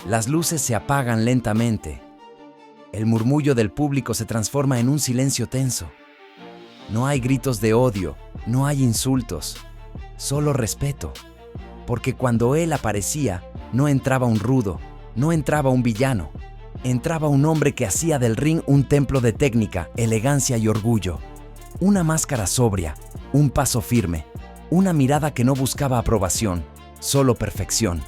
Las luces se apagan lentamente. El murmullo del público se transforma en un silencio tenso. No hay gritos de odio, no hay insultos, solo respeto. Porque cuando él aparecía, no entraba un rudo, no entraba un villano. Entraba un hombre que hacía del ring un templo de técnica, elegancia y orgullo. Una máscara sobria, un paso firme, una mirada que no buscaba aprobación, solo perfección.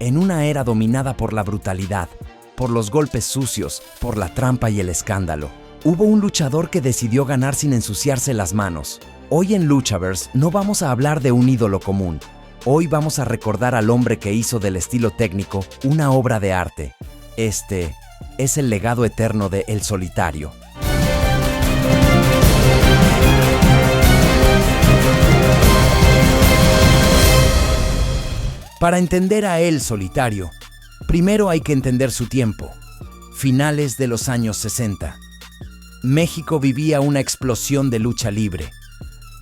En una era dominada por la brutalidad, por los golpes sucios, por la trampa y el escándalo, hubo un luchador que decidió ganar sin ensuciarse las manos. Hoy en Luchaverse no vamos a hablar de un ídolo común. Hoy vamos a recordar al hombre que hizo del estilo técnico una obra de arte. Este es el legado eterno de El Solitario. Para entender a El Solitario, primero hay que entender su tiempo. Finales de los años 60. México vivía una explosión de lucha libre.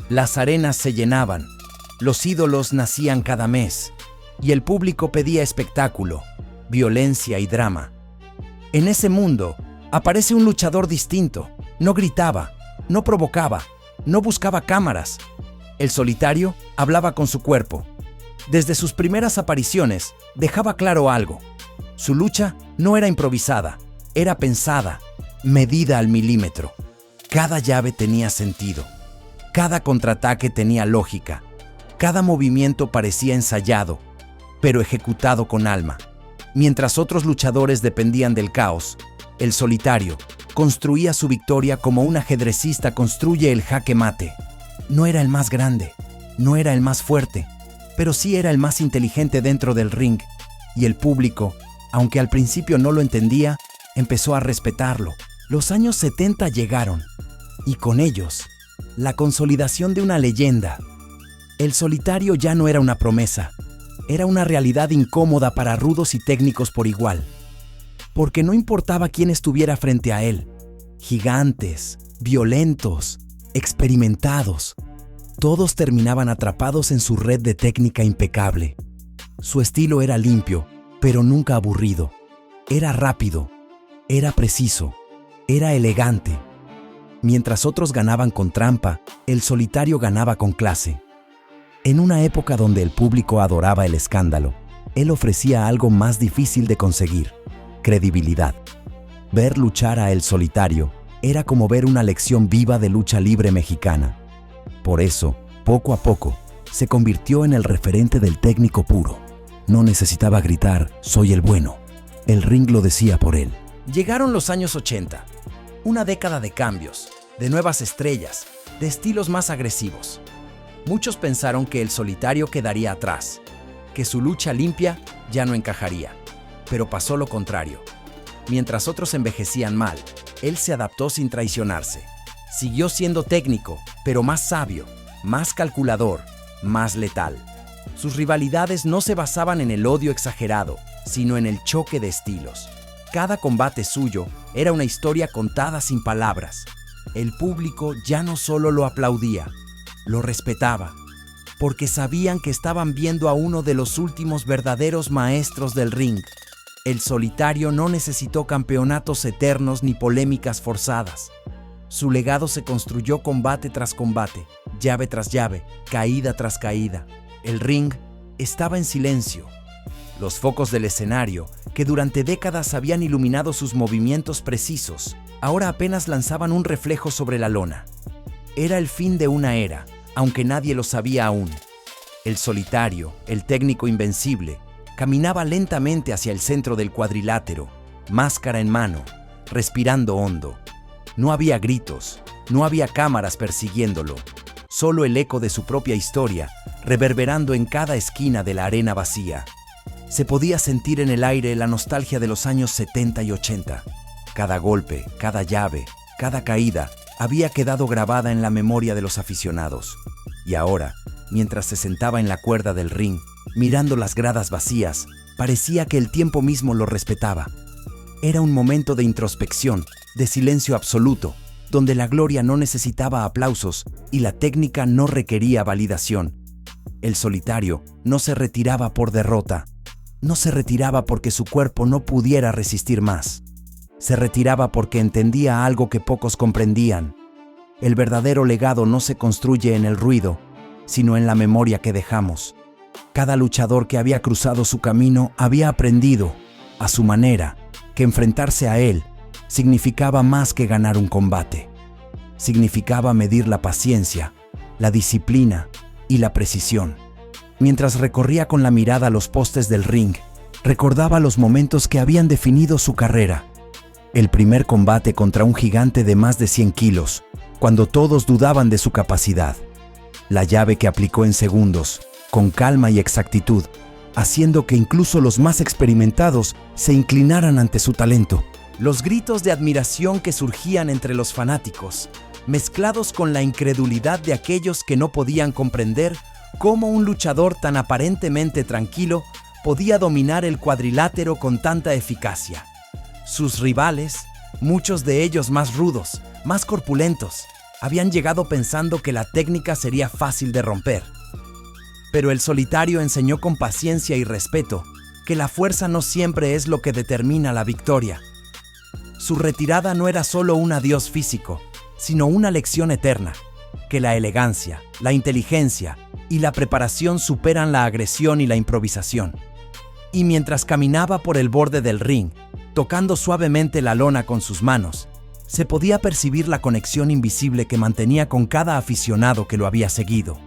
Las arenas se llenaban, los ídolos nacían cada mes, y el público pedía espectáculo, violencia y drama. En ese mundo aparece un luchador distinto. No gritaba, no provocaba, no buscaba cámaras. El Solitario hablaba con su cuerpo. Desde sus primeras apariciones, dejaba claro algo. Su lucha no era improvisada, era pensada, medida al milímetro. Cada llave tenía sentido. Cada contraataque tenía lógica. Cada movimiento parecía ensayado, pero ejecutado con alma. Mientras otros luchadores dependían del caos, El Solitario construía su victoria como un ajedrecista construye el jaque mate. No era el más grande, no era el más fuerte, pero sí era el más inteligente dentro del ring, y el público, aunque al principio no lo entendía, empezó a respetarlo. Los años 70 llegaron, y con ellos, la consolidación de una leyenda. El Solitario ya no era una promesa, era una realidad incómoda para rudos y técnicos por igual. Porque no importaba quién estuviera frente a él, gigantes, violentos, experimentados, todos terminaban atrapados en su red de técnica impecable. Su estilo era limpio, pero nunca aburrido. Era rápido, era preciso, era elegante. Mientras otros ganaban con trampa, El Solitario ganaba con clase. En una época donde el público adoraba el escándalo, él ofrecía algo más difícil de conseguir: credibilidad. Ver luchar a El Solitario era como ver una lección viva de lucha libre mexicana. Por eso, poco a poco, se convirtió en el referente del técnico puro. No necesitaba gritar, soy el bueno. El ring lo decía por él. Llegaron los años 80, una década de cambios, de nuevas estrellas, de estilos más agresivos. Muchos pensaron que El Solitario quedaría atrás, que su lucha limpia ya no encajaría. Pero pasó lo contrario. Mientras otros envejecían mal, él se adaptó sin traicionarse. Siguió siendo técnico, pero más sabio, más calculador, más letal. Sus rivalidades no se basaban en el odio exagerado, sino en el choque de estilos. Cada combate suyo era una historia contada sin palabras. El público ya no solo lo aplaudía, lo respetaba, porque sabían que estaban viendo a uno de los últimos verdaderos maestros del ring. El Solitario no necesitó campeonatos eternos ni polémicas forzadas. Su legado se construyó combate tras combate, llave tras llave, caída tras caída. El ring estaba en silencio. Los focos del escenario, que durante décadas habían iluminado sus movimientos precisos, ahora apenas lanzaban un reflejo sobre la lona. Era el fin de una era, aunque nadie lo sabía aún. El Solitario, el técnico invencible, caminaba lentamente hacia el centro del cuadrilátero, máscara en mano, respirando hondo. No había gritos, no había cámaras persiguiéndolo, solo el eco de su propia historia, reverberando en cada esquina de la arena vacía. Se podía sentir en el aire la nostalgia de los años 70 y 80. Cada golpe, cada llave, cada caída había quedado grabada en la memoria de los aficionados. Y ahora, mientras se sentaba en la cuerda del ring, mirando las gradas vacías, parecía que el tiempo mismo lo respetaba. Era un momento de introspección, de silencio absoluto, donde la gloria no necesitaba aplausos y la técnica no requería validación. El Solitario no se retiraba por derrota, no se retiraba porque su cuerpo no pudiera resistir más. Se retiraba porque entendía algo que pocos comprendían. El verdadero legado no se construye en el ruido, sino en la memoria que dejamos. Cada luchador que había cruzado su camino había aprendido, a su manera, que enfrentarse a él significaba más que ganar un combate. Significaba medir la paciencia, la disciplina y la precisión. Mientras recorría con la mirada los postes del ring, recordaba los momentos que habían definido su carrera. El primer combate contra un gigante de más de 100 kilos, cuando todos dudaban de su capacidad. La llave que aplicó en segundos, con calma y exactitud, haciendo que incluso los más experimentados se inclinaran ante su talento. Los gritos de admiración que surgían entre los fanáticos, mezclados con la incredulidad de aquellos que no podían comprender cómo un luchador tan aparentemente tranquilo podía dominar el cuadrilátero con tanta eficacia. Sus rivales, muchos de ellos más rudos, más corpulentos, habían llegado pensando que la técnica sería fácil de romper. Pero el Solitario enseñó con paciencia y respeto que la fuerza no siempre es lo que determina la victoria. Su retirada no era solo un adiós físico, sino una lección eterna, que la elegancia, la inteligencia y la preparación superan la agresión y la improvisación. Y mientras caminaba por el borde del ring, tocando suavemente la lona con sus manos, se podía percibir la conexión invisible que mantenía con cada aficionado que lo había seguido.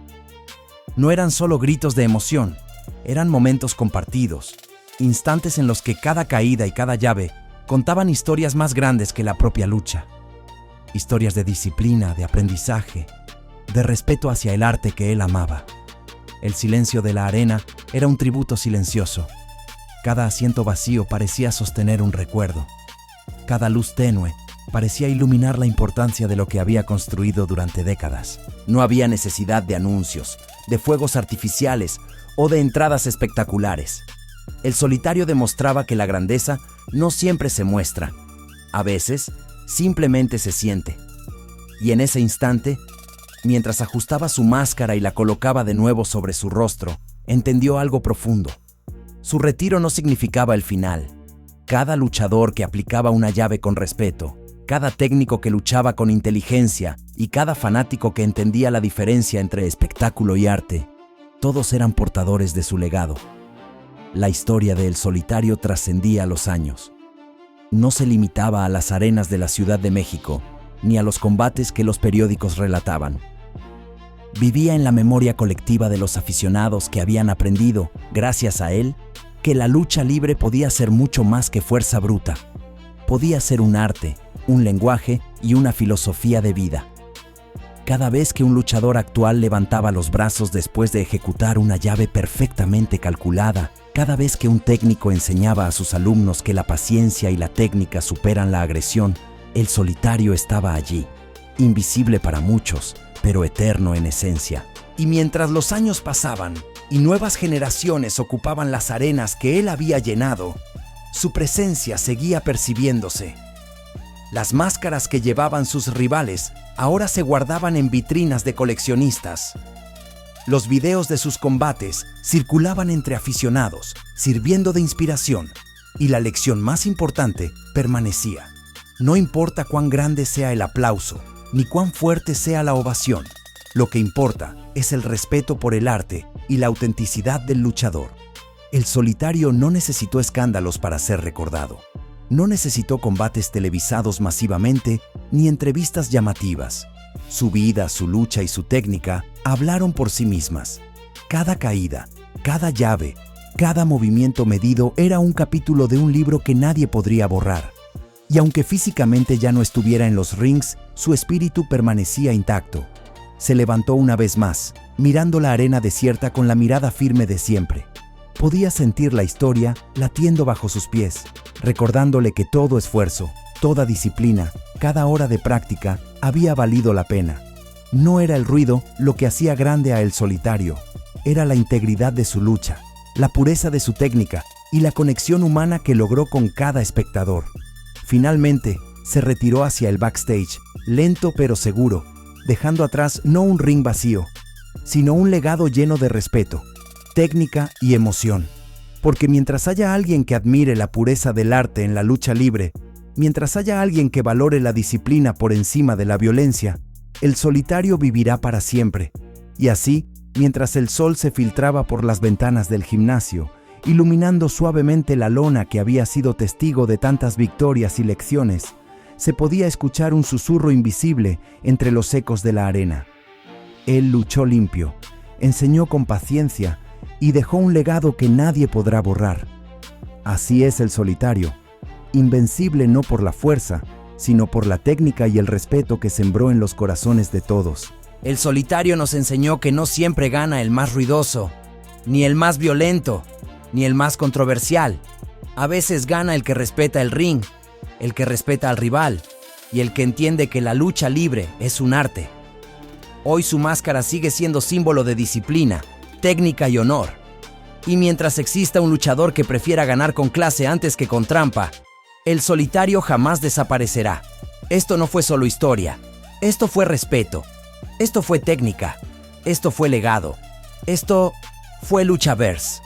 No eran solo gritos de emoción, eran momentos compartidos, instantes en los que cada caída y cada llave contaban historias más grandes que la propia lucha. Historias de disciplina, de aprendizaje, de respeto hacia el arte que él amaba. El silencio de la arena era un tributo silencioso. Cada asiento vacío parecía sostener un recuerdo. Cada luz tenue parecía iluminar la importancia de lo que había construido durante décadas. No había necesidad de anuncios, de fuegos artificiales o de entradas espectaculares. El Solitario demostraba que la grandeza no siempre se muestra. A veces, simplemente se siente. Y en ese instante, mientras ajustaba su máscara y la colocaba de nuevo sobre su rostro, entendió algo profundo. Su retiro no significaba el final. Cada luchador que aplicaba una llave con respeto, cada técnico que luchaba con inteligencia y cada fanático que entendía la diferencia entre espectáculo y arte, todos eran portadores de su legado. La historia de El Solitario trascendía los años. No se limitaba a las arenas de la Ciudad de México, ni a los combates que los periódicos relataban. Vivía en la memoria colectiva de los aficionados que habían aprendido, gracias a él, que la lucha libre podía ser mucho más que fuerza bruta. Podía ser un arte, un lenguaje y una filosofía de vida. Cada vez que un luchador actual levantaba los brazos después de ejecutar una llave perfectamente calculada, cada vez que un técnico enseñaba a sus alumnos que la paciencia y la técnica superan la agresión, El Solitario estaba allí, invisible para muchos, pero eterno en esencia. Y mientras los años pasaban y nuevas generaciones ocupaban las arenas que él había llenado, su presencia seguía percibiéndose. Las máscaras que llevaban sus rivales ahora se guardaban en vitrinas de coleccionistas. Los videos de sus combates circulaban entre aficionados, sirviendo de inspiración, y la lección más importante permanecía. No importa cuán grande sea el aplauso, ni cuán fuerte sea la ovación, lo que importa es el respeto por el arte y la autenticidad del luchador. El Solitario no necesitó escándalos para ser recordado. No necesitó combates televisados masivamente ni entrevistas llamativas. Su vida, su lucha y su técnica hablaron por sí mismas. Cada caída, cada llave, cada movimiento medido era un capítulo de un libro que nadie podría borrar. Y aunque físicamente ya no estuviera en los rings, su espíritu permanecía intacto. Se levantó una vez más, mirando la arena desierta con la mirada firme de siempre. Podía sentir la historia latiendo bajo sus pies, recordándole que todo esfuerzo, toda disciplina, cada hora de práctica había valido la pena. No era el ruido lo que hacía grande a El Solitario, era la integridad de su lucha, la pureza de su técnica y la conexión humana que logró con cada espectador. Finalmente, se retiró hacia el backstage, lento pero seguro, dejando atrás no un ring vacío, sino un legado lleno de respeto, técnica y emoción. Porque mientras haya alguien que admire la pureza del arte en la lucha libre, mientras haya alguien que valore la disciplina por encima de la violencia, el solitario vivirá para siempre. Y así, mientras el sol se filtraba por las ventanas del gimnasio, iluminando suavemente la lona que había sido testigo de tantas victorias y lecciones, se podía escuchar un susurro invisible entre los ecos de la arena. Él luchó limpio, enseñó con paciencia y dejó un legado que nadie podrá borrar. Así es el solitario, invencible no por la fuerza, sino por la técnica y el respeto que sembró en los corazones de todos. El solitario nos enseñó que no siempre gana el más ruidoso, ni el más violento, ni el más controversial. A veces gana el que respeta el ring, el que respeta al rival y el que entiende que la lucha libre es un arte. Hoy su máscara sigue siendo símbolo de disciplina, técnica y honor. Y mientras exista un luchador que prefiera ganar con clase antes que con trampa, el solitario jamás desaparecerá. Esto no fue solo historia, esto fue respeto, esto fue técnica, esto fue legado, esto fue Luchaverse.